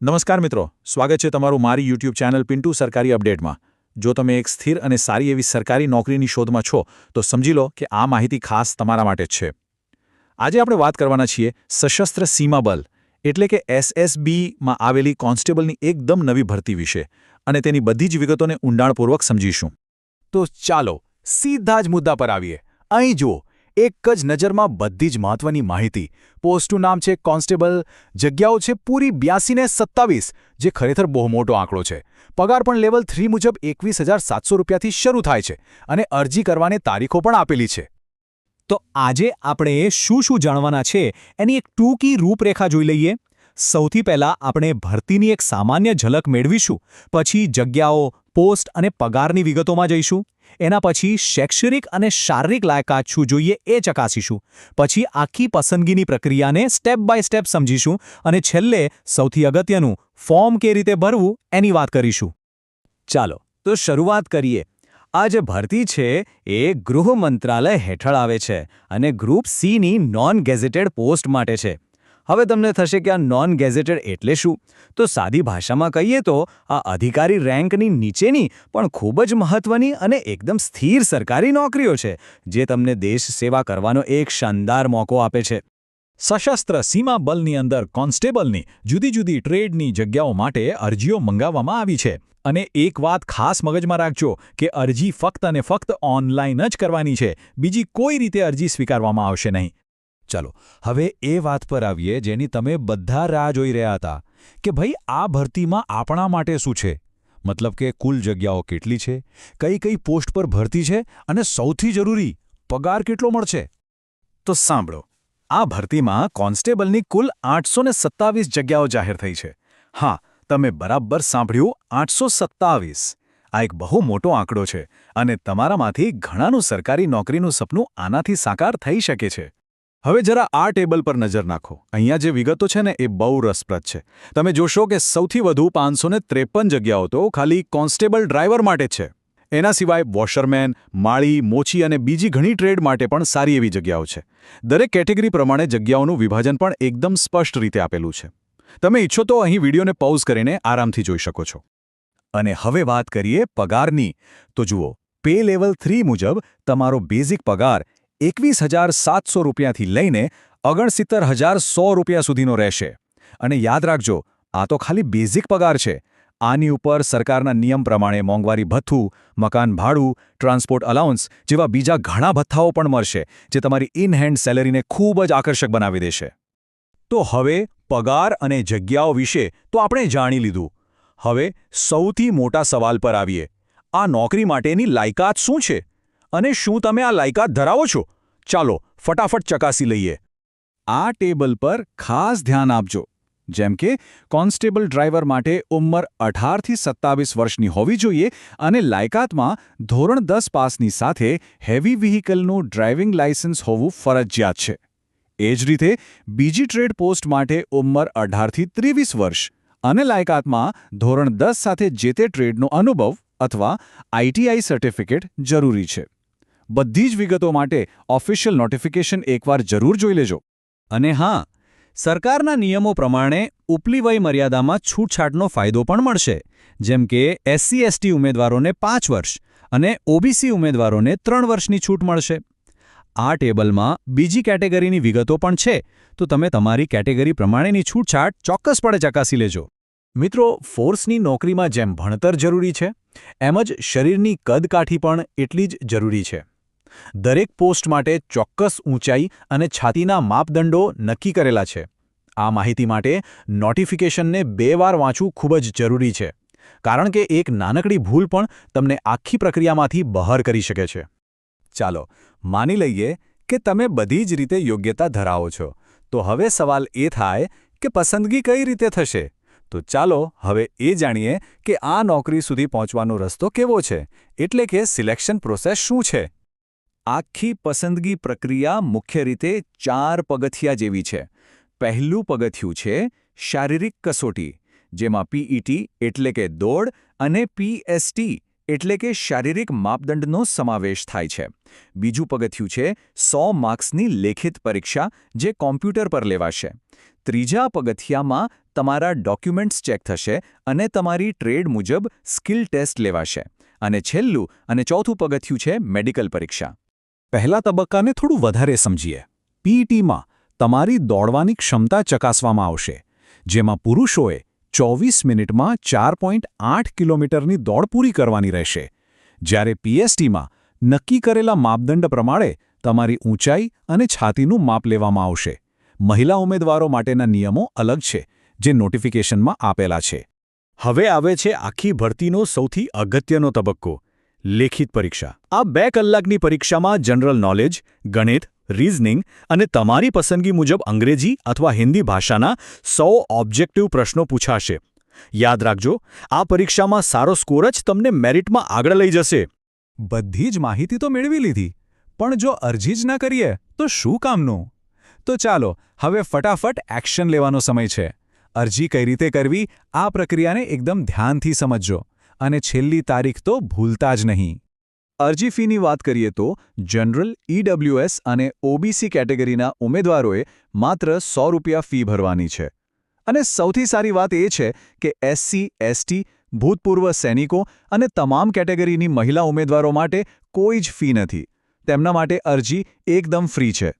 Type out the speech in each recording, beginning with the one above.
નમસ્કાર મિત્રો, સ્વાગત છે તમારું મારી યુટ્યુબ ચેનલ પિન્ટુ સરકારી અપડેટમાં। જો તમે એક સ્થિર અને સારી એવી સરકારી નોકરીની શોધમાં છો તો સમજી લો કે આ માહિતી ખાસ તમારા માટે જ છે। આજે આપણે વાત કરવાના છીએ સશસ્ત્ર સીમા બલ એટલે કે SSBમાં આવેલી કોન્સ્ટેબલની એકદમ નવી ભરતી વિશે અને તેની બધી જ વિગતોને ઊંડાણપૂર્વક સમજીશું। તો ચાલો સીધા જ મુદ્દા પર આવીએ। અહીં જુઓ, એક જ નજરમાં બધી જ મહત્વની માહિતી। પોસ્ટનું નામ છે કોન્સ્ટેબલ, જગ્યાઓ છે પૂરી 82 ને 27, જે ખરેખર બહુ મોટો આંકડો છે। પગાર પણ લેવલ 3 મુજબ 21,700 રૂપિયાથી શરૂ થાય છે અને અરજી કરવાની તારીખો પણ આપેલી છે। તો આજે આપણે શું જાણવાના છે એની એક ટૂંકી રૂપરેખા જોઈ લઈએ। સૌથી પહેલા આપણે ભરતીની એક સામાન્ય ઝલક મેળવીશું, પછી જગ્યાઓ, પોસ્ટ અને પગારની વિગતોમાં જઈશું। એના પછી શૈક્ષણિક અને શારીરિક લાયકાત શું જોઈએ એ ચકાસીશું, પછી આખી પસંદગીની પ્રક્રિયાને સ્ટેપ બાય સ્ટેપ સમજીશું અને છેલ્લે સૌથી અગત્યનું ફોર્મ કે રીતે ભરવું એની વાત કરીશું। ચાલો તો શરૂઆત કરીએ। આ જે ભરતી છે એ ગૃહ મંત્રાલય હેઠળ આવે છે અને ગ્રુપ Cની નોન ગેઝેટેડ પોસ્ટ માટે છે। હવે તમને થશે કે આ નોન ગેઝેટેડ એટલે શું? તો સાદી ભાષામાં કહીએ તો આ અધિકારી રેન્કની નીચેની પણ ખૂબ જ મહત્વની અને એકદમ સ્થિર સરકારી નોકરીઓ છે, જે તમને દેશ સેવા કરવાનો એક શાનદાર મોકો આપે છે। સશસ્ત્ર સીમા બલની અંદર કોન્સ્ટેબલની જુદી જુદી ટ્રેડની જગ્યાઓ માટે અરજીઓ મંગાવવામાં આવી છે। અને એક વાત ખાસ મગજમાં રાખજો કે અરજી ફક્ત અને ફક્ત ઓનલાઈન જ કરવાની છે, બીજી કોઈ રીતે અરજી સ્વીકારવામાં આવશે નહીં। ચાલો હવે એ વાત પર આવીએ જેની તમે બધા રાહ જોઈ રહ્યા હતા કે ભાઈ આ ભરતીમાં આપણા માટે શું છે? મતલબ કે કુલ જગ્યાઓ કેટલી છે, કઈ કઈ પોસ્ટ પર ભરતી છે અને સૌથી જરૂરી પગાર કેટલો મળશે? તો સાંભળો, આ ભરતીમાં કોન્સ્ટેબલની કુલ 827 જગ્યાઓ જાહેર થઈ છે। હા, તમે બરાબર સાંભળ્યું, 827। આ એક બહુ મોટો આંકડો છે અને તમારામાંથી ઘણાનું સરકારી નોકરીનું સપનું આનાથી સાકાર થઈ શકે છે। હવે જરા આ ટેબલ પર નજર નાખો। અહીંયા જે વિગતો છે ને એ બહુ રસપ્રદ છે। તમે જોશો કે સૌથી વધુ 553 જગ્યાઓ તો ખાલી કોન્સ્ટેબલ ડ્રાઈવર માટે જ છે। એના સિવાય વોશરમેન, માળી, મોચી અને બીજી ઘણી ટ્રેડ માટે પણ સારી એવી જગ્યાઓ છે। દરેક કેટેગરી પ્રમાણે જગ્યાઓનું વિભાજન પણ એકદમ સ્પષ્ટ રીતે આપેલું છે। તમે ઈચ્છો તો અહીં વિડીયોને પોઝ કરીને આરામથી જોઈ શકો છો। અને હવે વાત કરીએ પગારની। તો જુઓ, પે લેવલ 3 મુજબ તમારો બેઝિક પગાર 21,700 રૂપિયાથી લઈને 69,100 રૂપિયા સુધીનો રહેશે। અને યાદ રાખજો, આ તો ખાલી બેઝિક પગાર છે। આની ઉપર સરકારના નિયમ પ્રમાણે મોંઘવારી ભથ્થું, મકાન ભાડું, ટ્રાન્સપોર્ટ અલાઉન્સ જેવા બીજા ઘણા ભથ્થાઓ પણ મળશે, જે તમારી ઇન હેન્ડ સેલેરીને ખૂબ જ આકર્ષક બનાવી દેશે। તો હવે પગાર અને જગ્યાઓ વિશે તો આપણે જાણી લીધું। હવે સૌથી મોટા સવાલ પર આવીએ, આ નોકરી માટેની લાયકાત શું છે? અને શું તમે આ લાયકાત ધરાવો છો? ચાલો ફટાફટ ચકાસી લઈએ। આ ટેબલ પર ખાસ ધ્યાન આપજો। જેમ કે કોન્સ્ટેબલ ડ્રાઈવર માટે ઉંમર 18થી 27 વર્ષની હોવી જોઈએ અને લાયકાતમાં ધોરણ 10 પાસની સાથે હેવી વ્હીકલનું ડ્રાઇવિંગ લાયસન્સ હોવું ફરજિયાત છે। એ જ રીતે બીજી ટ્રેડ પોસ્ટ માટે ઉંમર 18થી 23 વર્ષ અને લાયકાતમાં ધોરણ 10 સાથે જે તે ટ્રેડનો અનુભવ અથવા ITI સર્ટિફિકેટ જરૂરી છે। બધી જ વિગતો માટે ઓફિશિયલ નોટિફિકેશન એકવાર જરૂર જોઈ લેજો। અને હા, સરકારના નિયમો પ્રમાણે ઉપલી વય મર્યાદામાં છૂટછાટનો ફાયદો પણ મળશે, જેમ કે SC/ST ઉમેદવારોને 5 વર્ષ અને OBC ઉમેદવારોને 3 વર્ષની છૂટ મળશે। આ ટેબલમાં બીજી કેટેગરીની વિગતો પણ છે, તો તમે તમારી કેટેગરી પ્રમાણેની છૂટછાટ ચોક્કસપણે ચકાસી લેજો। મિત્રો, ફોર્સની નોકરીમાં જેમ ભણતર જરૂરી છે, એમ જ શરીરની કદકાઠી પણ એટલી જ જરૂરી છે। દરેક પોસ્ટ માટે ચોક્કસ ઊંચાઈ અને છાતીના માપદંડો નક્કી કરેલા છે। આ માહિતી માટે નોટિફિકેશનને 2 વાર વાંચવું ખૂબ જ જરૂરી છે, કારણ કે એક નાનકડી ભૂલ પણ તમને આખી પ્રક્રિયામાંથી બહાર કરી શકે છે। ચાલો માની લઈએ કે તમે બધી જ રીતે યોગ્યતા ધરાવો છો, તો હવે સવાલ એ થાય કે પસંદગી કઈ રીતે થશે? તો ચાલો હવે એ જાણીએ કે આ નોકરી સુધી પહોંચવાનો રસ્તો કેવો છે, એટલે કે સિલેક્શન પ્રોસેસ શું છે। આખી પસંદગી પ્રક્રિયા મુખ્ય રીતે 4 પગથિયા જેવી છે। પહેલું પગથિયું છે શારીરિક કસોટી, જેમાં PET એટલે કે દોડ અને PST એટલે કે શારીરિક માપદંડનો સમાવેશ થાય છે। બીજું પગથિયું છે 100 માર્ક્સની લેખિત પરીક્ષા, જે કોમ્પ્યુટર પર લેવાશે। ત્રીજા પગથિયામાં તમારા ડોક્યુમેન્ટ્સ ચેક થશે અને તમારી ટ્રેડ મુજબ સ્કિલ ટેસ્ટ લેવાશે. અને છેલ્લું અને ચોથું પગથિયું છે મેડિકલ પરીક્ષા. પહેલા તબક્કાને થોડું વધારે સમજીએ. પીઈટીમાં તમારી દોડવાની ક્ષમતા ચકાસવામાં આવશે, જેમાં પુરુષોએ 24 મિનિટમાં 4.8 કિલોમીટરની દોડ પૂરી કરવાની રહેશે, જ્યારે પીએસટીમાં નક્કી કરેલા માપદંડ પ્રમાણે તમારી ઊંચાઈ અને છાતીનું માપ લેવામાં આવશે. મહિલા ઉમેદવારો માટેના નિયમો અલગ છે, જે નોટિફિકેશનમાં આપેલા છે. હવે આવે છે આખી ભરતીનો સૌથી અગત્યનો તબક્કો, લેખિત પરીક્ષા. આ 2 કલાકની પરીક્ષામાં જનરલ નોલેજ, ગણિત, રીઝનિંગ અને તમારી પસંદગી મુજબ અંગ્રેજી અથવા હિન્દી ભાષાના 100 ઓબ્જેક્ટિવ પ્રશ્નો પૂછાશે. યાદ રાખજો, આ પરીક્ષામાં સારો સ્કોર જ તમને મેરિટમાં આગળ લઈ જશે. બધી જ માહિતી તો મેળવી લીધી, પણ જો અરજી જ ના કરીએ તો શું કામનું? તો ચાલો હવે ફટાફટ એક્શન લેવાનો સમય છે. અરજી કઈ રીતે કરવી, આ પ્રક્રિયાને એકદમ ધ્યાનથી સમજજો, અને છેલ્લી તારીખ તો ભૂલતા જ નહીં. અરજી ફીની વાત કરીએ તો જનરલ, ઈડબ્લ્યુએસ અને ઓબીસી કેટેગરીના ઉમેદવારોએ માત્ર ₹100 ફી ભરવાની છે. અને સૌથી સારી વાત એ છે કે એસસી, એસટી, ભૂતપૂર્વ સૈનિકો અને તમામ કેટેગરીની મહિલા ઉમેદવારો માટે કોઈ જ ફી નથી. તેમના માટે અરજી એકદમ ફ્રી છે.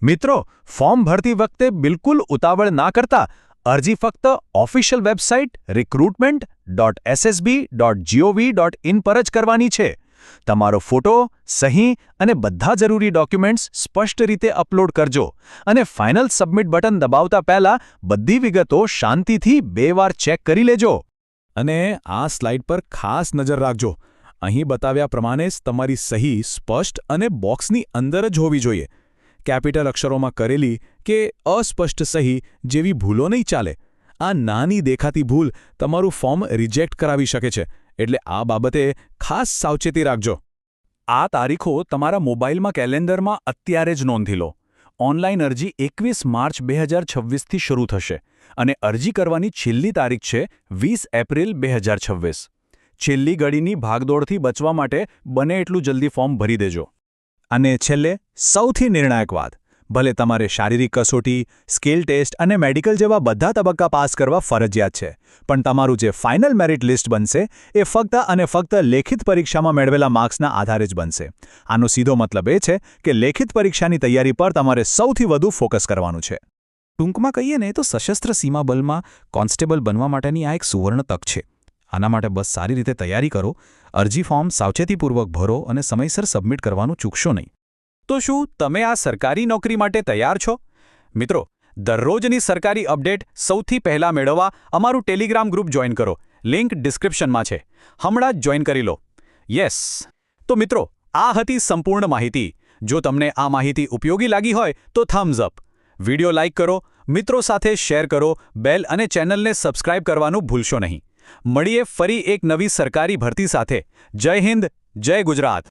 મિત્રો, ફોર્મ ભરતી વખતે બિલકુલ ઉતાવળ ના કરતા અરજી ફક્ત ઓફિશિયલ વેબસાઇટ recruitment.ssb.gov.in પર જ કરવાની છે. તમારો ફોટો, સહી અને બધા જરૂરી ડોક્યુમેન્ટ્સ સ્પષ્ટ રીતે અપલોડ કરજો, અને ફાઇનલ સબમિટ બટન દબાવતા પહેલા બધી વિગતો શાંતિથી 2 વાર ચેક કરી લેજો. અને આ સ્લાઇડ પર ખાસ નજર રાખજો. અહીં બતાવ્યા પ્રમાણે જ તમારી સહી સ્પષ્ટ અને બોક્સની અંદર જ હોવી જોઈએ. કેપિટલ અક્ષરોમાં કરેલી કે અસ્પષ્ટ સહી જેવી ભૂલો નહીં ચાલે. આ નાની દેખાતી ભૂલ તમારું ફોર્મ રિજેક્ટ કરાવી શકે છે, એટલે આ બાબતે ખાસ સાવચેતી રાખજો. આ તારીખો તમારા મોબાઈલમાં કેલેન્ડરમાં અત્યારે જ નોંધી લો. ઓનલાઈન અરજી 21 માર્ચ 2026થી શરૂ થશે, અને અરજી કરવાની છેલ્લી તારીખ છે 20 એપ્રિલ 2026. છેલ્લી ઘડીની ભાગદોડથી બચવા માટે બને એટલું જલ્દી ફોર્મ ભરી દેજો. અને છેલ્લે સૌથી નિર્ણાયક વાત, ભલે તમારે શારીરિક કસોટી, સ્કિલ ટેસ્ટ અને મેડિકલ જેવા બધા તબક્કા પાસ કરવા ફરજિયાત છે, પણ તમારું જે ફાઇનલ મેરિટ લિસ્ટ બનશે એ ફક્ત અને ફક્ત લેખિત પરીક્ષામાં મેળવેલા માર્ક્સના આધારે જ બનશે. આનો સીધો મતલબ એ છે કે લેખિત પરીક્ષાની તૈયારી પર તમારે સૌથી વધુ ફોકસ કરવાનું છે. ટૂંકમાં કહીએ ને તો સશસ્ત્ર સીમા બલમાં કોન્સ્ટેબલ બનવા માટેની આ એક સુવર્ણ તક છે. આના માટે બસ સારી રીતે તૈયારી કરો, અરજી ફોર્મ સાવચેતીપૂર્વક ભરો અને સમયસર સબમિટ કરવાનું ચૂકશો નહીં. તો શું તમે આ સરકારી નોકરી માટે તૈયાર છો? મિત્રો, દરરોજની સરકારી અપડેટ સૌથી પહેલા મેળવવા અમારું ટેલિગ્રામ ગ્રુપ જોઈન કરો. લિંક ડિસ્ક્રિપ્શનમાં છે. હમણાં જ જોઈન કરી લો. યસ. તો મિત્રો, આ હતી સંપૂર્ણ માહિતી. જો તમને આ માહિતી ઉપયોગી લાગી હોય તો થમ્સ અપ. વિડિયો લાઇક કરો, મિત્રો સાથે શેર કરો, બેલ અને ચેનલને સબસ્ક્રાઇબ કરવાનું ભૂલશો નહીં. મળીએ ફરી એક નવી સરકારી ભરતી સાથે. જય હિન્દ, જય ગુજરાત.